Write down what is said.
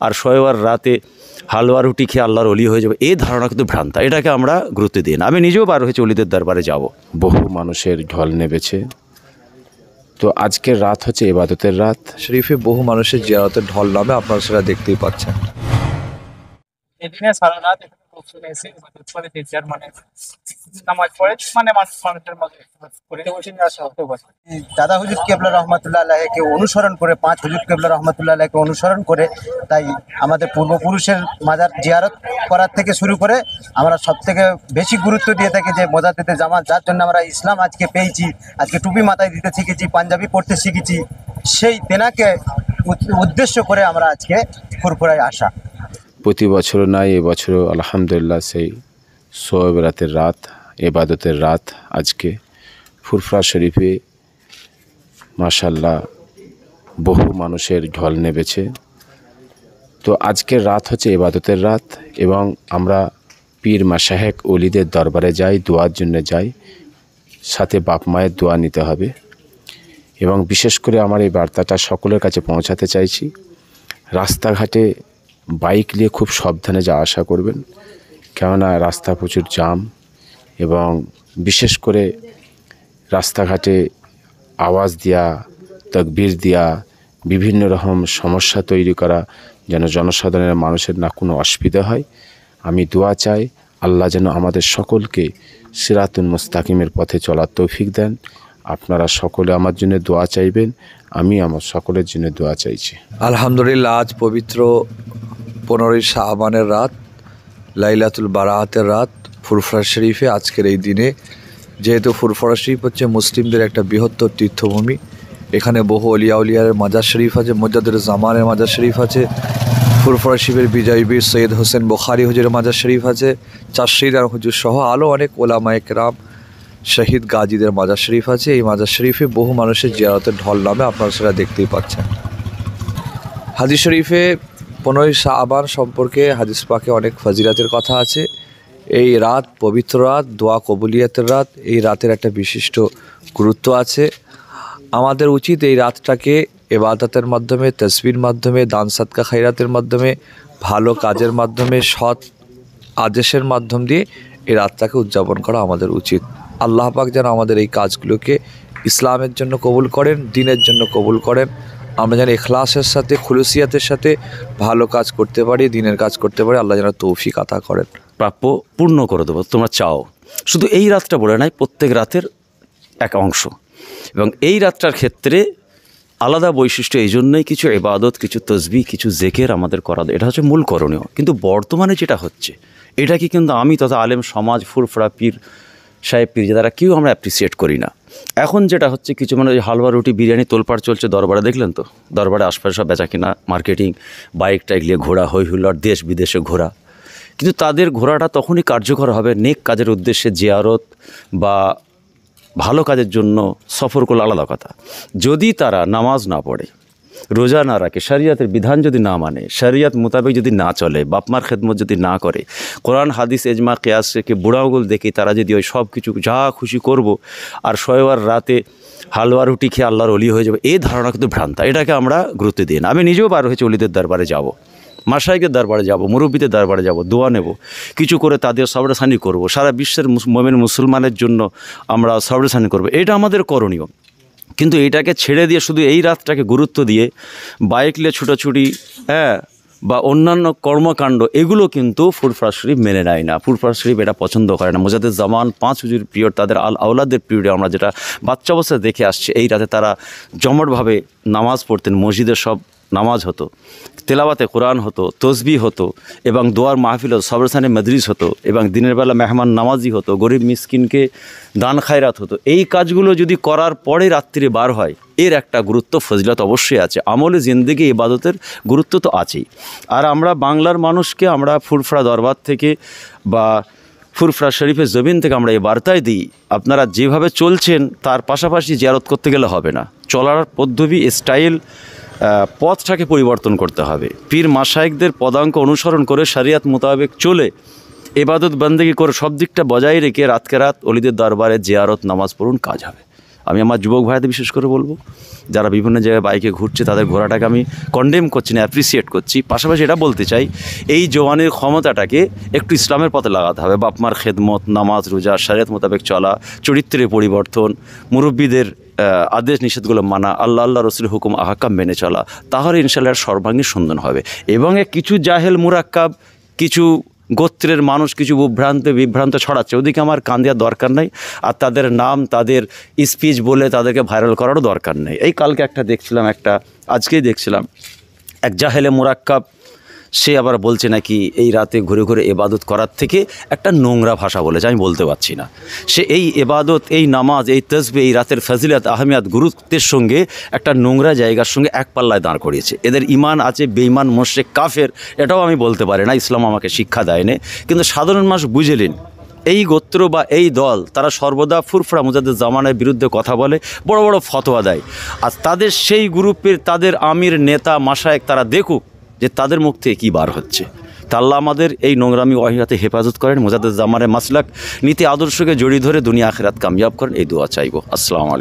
আর শোবার রাতে হালুয়া রুটি খেয়ে আল্লাহর অলি হয়ে যাবে, এই ধারণা কিন্তু ভ্রান্ত। এটাকে আমরা গুরুত্ব দিই না। আমি নিজেও বার হয়েছি অলিদের দরবারে যাব। বহু মানুষের ঢল নেমেছে। তো আজকের রাত হচ্ছে ইবাদতের রাত। শরীফে বহু মানুষের জিয়ারতের ঢল নামে, আপনারা সেটা দেখতেই পাচ্ছেন। এদিনে সারা রাত এখানে লোকজন এসে ইবাদত করে, যার মানে নামাজ পড়ে, মানে মানুষের মধ্যে করে আসা হতে পারে। দাদা হুজুর কেবলা রহমতুল্লাহ আলাইহিকে অনুসরণ করে, 5 হুজুর কেবলা রহমতুল্লাহ আলাইহিকে অনুসরণ করে, তাই আমাদের পূর্বপুরুষের মাজার জিয়ারত করার থেকে শুরু করে আমরা সব থেকে বেশি গুরুত্ব দিয়ে থাকি যে মোজাদ্দেদে জামাত, যার জন্য আমরা ইসলাম আজকে পেয়েছি, আজকে টুপি মাথায় দিতে শিখেছি, পাঞ্জাবি পড়তে শিখেছি, সেই তেনাকে উদ্দেশ্য করে আমরা আজকে ফুরফুরায় আসা। প্রতি বছরও নাই, এবছরও আলহামদুলিল্লাহ সেই শোয়েব রাতের রাত, ইবাদতের রাত। আজকে ফুরফুরা শরীফে মাশাআল্লাহ বহু মানুষের ঢল নেমেছে। তো আজকের রাত হচ্ছে ইবাদতের রাত, এবং আমরা পীর মাশায়েখ ওলিদের দরবারে যাই, দোয়ার জন্য যাই, সাথে বাপ মায়ের দোয়া নিতে হবে। এবং বিশেষ করে আমার এই বার্তাটা সকলের কাছে পৌঁছাতে চাইছি। রাস্তাঘাটে বাইক নিয়ে খুব সাবধানে যাওয়া আসা করবেন, কেননা রাস্তা প্রচুর জাম, এবং বিশেষ করে রাস্তাঘাটে আওয়াজ দেওয়া, তাকবীর দেওয়া, বিভিন্ন রকম সমস্যা তৈরি করা, যেন জনসাধারণের মানুষের না কোনো অসুবিধা হয়। আমি দোয়া চাই আল্লাহ যেন আমাদের সকলকে সিরাতুল মুস্তাকিমের পথে চলার তৌফিক দেন। আপনারা সকলে আমার জন্য দোয়া চাইবেন, আমি আমার সকলের জন্য দোয়া চাইছি। আলহামদুলিল্লাহ, আজ পবিত্র 15ই শাবানের রাত, লাইলাতুল বারাতের রাত, ফুরফুরা শরীফে। আজকের এই দিনে, যেহেতু ফুরফুরা শরীফ হচ্ছে মুসলিমদের একটা বৃহত্তর তীর্থভূমি, এখানে বহু অলিয়া উলিয়ার মাজার শরীফ আছে, মুজাদ্দেদে জামানের মাজার শরীফ আছে, ফুরফুরা শরীফের বিজয়ী বীর সৈয়দ হোসেন বুখারী হুজুরের মাজার শরীফ আছে, চাষির আর হুজুর সহ আরও অনেক ওলামায়ে কেরাম, শহীদ গাজীদের মাজার শরীফ আছে। এই মাজার শরীফে বহু মানুষের জিয়ারতের ঢল নামে, আপনারা সেটা দেখতেই পাচ্ছেন। হাদিস শরীফে 15ই শাবান সম্পর্কে হাদিস পাকে অনেক ফজিলতের কথা আছে। এই রাত পবিত্র রাত, দোয়া কবুলিয়াতের রাত। এই রাতের একটা বিশিষ্ট গুরুত্ব আছে। আমাদের উচিত এই রাতটাকে ইবাদতের মাধ্যমে, তাসবির মাধ্যমে, দান সাদকা খায়রাতের মাধ্যমে, ভালো কাজের মাধ্যমে, সৎ আদেশের মাধ্যম দিয়ে এই রাতটাকে উদযাপন করা আমাদের উচিত। আল্লাহ পাক যেন আমাদের এই কাজগুলোকে ইসলামের জন্য কবুল করেন, দিনের জন্য কবুল করেন। আমরা যেন ইখলাসের সাথে, খুলুসিয়াতের সাথে ভালো কাজ করতে পারি, দিনের কাজ করতে পারি। আল্লাহ যেন তৌফিক আতা করেন। প্রাপ্য পূর্ণ করে দেবো তোমরা চাও, শুধু এই রাতটা বলে নাই, প্রত্যেক রাতের এক অংশ। এবং এই রাতটার ক্ষেত্রে আলাদা বৈশিষ্ট্য এই জন্যই, কিছু ইবাদত, কিছু তসবিহ, কিছু জিকির আমাদের করা, এটা হচ্ছে মূল করণীয়। কিন্তু বর্তমানে যেটা হচ্ছে, এটাকে কিন্তু আমি তথা আলেম সমাজ, ফুরফুরা পীর সাহেব পীরজাদারা কেউ আমরা অ্যাপ্রিসিয়েট করি না। এখন যেটা হচ্ছে, কিছু মানে হালুয়া রুটি বিরিয়ানি তোলপাড় চলছে দরবারে, দেখলেন তো? দরবারে আশপাশে সব বেচা কিনা, মার্কেটিং, বাইক টাইক নিয়ে ঘোরা, হই হুল্লার, দেশ বিদেশে ঘোরা। কিন্তু তাদের ঘোরাটা তখনই কার্যকর হবে নেক কাজের উদ্দেশ্যে, জিয়ারত বা ভালো কাজের জন্য সফর করলে আলাদা কথা। যদি তারা নামাজ না পড়ে, রোজা না রাখে, শরিয়তের বিধান যদি না মানে, শরিয়ত মোতাবেক যদি না চলে, বাপমার খেদমত যদি না করে, কোরআন হাদিস এজমা কিয়াসকে বুড়াওগুল দেখে তারা যদি ওই সব কিছু যা খুশি করব আর শোবার রাতে হালুয়া রুটি খেয়ে আল্লাহর অলি হয়ে যাবে, এই ধারণা কিন্তু ভ্রান্ত। এটাকে আমরা গুরুত্ব দিই না। আমি নিজেও বার হয়েছি অলিদের দরবারে যাব, মাশায়েখের দরবারে যাব, মুরব্বীদের দরবারে যাব, দোয়া নেব, কিছু করে তাদের সবরেসানি করব, সারা বিশ্বের মুমিন মুসলমানের জন্য আমরা সবরেসানি করব। এটা আমাদের করণীয়। কিন্তু এটাকে ছেড়ে দিয়ে শুধু এই রাতটাকে গুরুত্ব দিয়ে বাইক নিয়ে ছুটোছুটি, বা অন্যান্য কর্মকাণ্ড, এগুলো কিন্তু ফুরফুরা শরীফ মেনে নেয় না। ফুরফুরা শরীফ এটা পছন্দ করে না। মুজাদ্দেদ জামান 5 হুজুর পিরিয়ড, তাদের আওলাদের পিরিয়ডে আমরা যেটা বাচ্চা অবস্থায় দেখে আসছি, এই রাতে তারা জমটভাবে নামাজ পড়তেন, মসজিদের সব নামাজ হতো, তেলাওয়াতে কোরআন হতো, তসবিহ হতো, এবং দোয়ার মাহফিল হতো, সবরসানে মজলিস হতো, এবং দিনের বেলা মেহমান নামাজি হতো, গরিব মিসকিনকে দান খায়রাত হতো। এই কাজগুলো যদি করার পরে রাত্রি বার হয়, এর একটা গুরুত্ব, ফজিলত অবশ্যই আছে। আমলে জিন্দেগি ইবাদতের গুরুত্ব তো আছেই। আর আমরা বাংলার মানুষকে আমরা ফুরফুরা দরবার থেকে বা ফুরফুরা শরীফের জমিন থেকে আমরা এই বার্তায় দিই, আপনারা যেভাবে চলছেন তার পাশাপাশি জিয়ারত করতে গেলে হবে না। চলার পদ্ধতি, স্টাইল, পথটাকে পরিবর্তন করতে হবে। পীর মাশায়েখদের পদাঙ্ক অনুসরণ করে শরিয়ত মোতাবেক চলে ইবাদত বন্দেগী করে সব দিকটা বজায় রেখে রাতকে রাত অলিদের দরবারে জিয়ারত নামাজ পড়ুন, কাজ হবে। আমি আমার যুবক ভাইদের বিশেষ করে বলবো, যারা বিভিন্ন জায়গায় বাইকে ঘুরছে তাদের ঘোরাটাকে আমি কন্ডেম করছি না, অ্যাপ্রিসিয়েট করছি। পাশাপাশি এটা বলতে চাই, এই জওয়ানের ক্ষমতাটাকে একটু ইসলামের পথে লাগাতে হবে। বাপ মার খেদমত, নামাজ, রোজা, শরিয়ত মোতাবেক চলা, চরিত্রের পরিবর্তন, মুরব্বীদের আদেশ নিষেধগুলো মানা, আল্লাহ রসুলের হুকুম আহকাম মেনে চলা, তাহলে ইনশাআল্লাহ সর্বাঙ্গীন সুন্দর হবে। এবং কিছু জাহেল মুরাক্কাব, কিছু গোত্রের মানুষ কিছু বিভ্রান্ত ছড়াচ্ছে, ওদিকে আমার কান দেওয়ার দরকার নেই। আর তাদের নাম, তাদের স্পিচ বলে তাদেরকে ভাইরাল করারও দরকার নেই। এই কালকে আজকেই দেখছিলাম এক জাহেলে মুরাক্কাব, সে আবার বলছে নাকি এই রাতে ঘুরে ঘুরে এবাদত করার থেকে একটা নোংরা ভাষা বলেছে, আমি বলতে পারছি না। সে এই এবাদত, এই নামাজ, এই তসবিহ, এই রাতের ফজিলত, আহমিয়াত, গুরুত্বের সঙ্গে একটা নোংরা জায়গার সঙ্গে এক পাল্লায় দাঁড় করিয়েছে। এদের ইমান আছে বেঈমান, মুশরিক, কাফের, এটাও আমি বলতে পারি না, ইসলাম আমাকে শিক্ষা দেয়নি। কিন্তু সাধারণ মানুষ বুঝলেন এই গোত্র বা এই দল তারা সর্বদা ফুরফুরা মুজাদ্দিদ জামানের বিরুদ্ধে কথা বলে, বড় বড় ফতোয়া দেয়। আর তাদের সেই গ্রুপের তাদের আমির, নেতা, মাশায়েখ তারা দেখুক যে তাদের মুখ থেকে কী বার হচ্ছে। তা আল্লাহ আমাদের এই নোংরামি ওয়াহিয়াতে হেফাজত করেন, মুজাদ্দিদ জামানের মাসলাক নীতি আদর্শকে জড়িয়ে ধরে দুনিয়া আখিরাত কামিয়াব করেন, এই দোয়া চাইব। আসসালামু আলাইকুম।